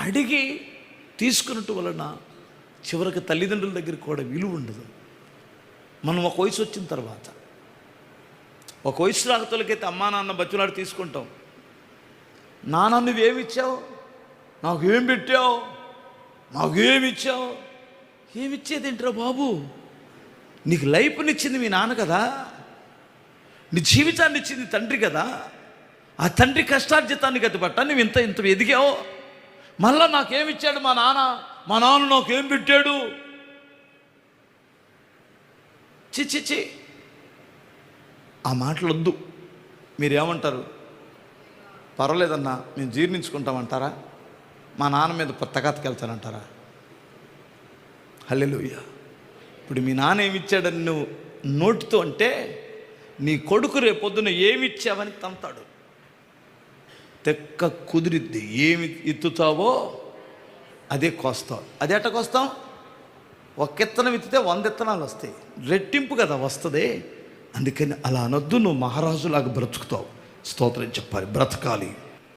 అడిగి తీసుకున్నట్టు వలన చివరికి తల్లిదండ్రుల దగ్గర కూడా విలువ ఉండదు. మనం ఒక వయసు వచ్చిన తర్వాత, ఒక వయసు రాకతోలకైతే అమ్మా నాన్న బచ్చులాడు తీసుకుంటాం. నాన్న నువ్వేమిచ్చావు, నాకేం పెట్టావు, నాకేమిచ్చావు, ఏమిచ్చేది ఏంట్రా బాబు? నీకు లైఫ్నిచ్చింది మీ నాన్న కదా, నీ జీవితాన్ని ఇచ్చింది తండ్రి కదా. ఆ తండ్రి కష్టార్జితాన్ని గతిపట్ట నువ్వు ఇంత ఎదిగావు. మళ్ళా నాకేమిచ్చాడు మా నాన్న నాకేం పెట్టాడు? చి ఆ మాటలు వద్దు. మీరేమంటారు? పర్వాలేదన్నా మేము జీర్ణించుకుంటామంటారా? మా నాన్న మీద తగాతకెళ్తానంటారా? హల్లెలూయా. ఇప్పుడు మీ నాన్న ఏమిచ్చాడని నువ్వు నోటితో అంటే నీ కొడుకు రేపొద్దున ఏమిచ్చావని తంతాడు. తెక్క కుదిరిద్ది. ఏమి ఎత్తుతావో అదే కోస్తావు. అది ఎట్ట కోస్తాం? ఒక విత్తనం ఎత్తితే 100 విత్తనాలు వస్తాయి, రెట్టింపు కదా వస్తుంది. అందుకని అలా అనొద్దు. నువ్వు మహారాజులాగా బ్రతుకుతావు. స్తోత్రం చెప్పాలి, బ్రతకాలి.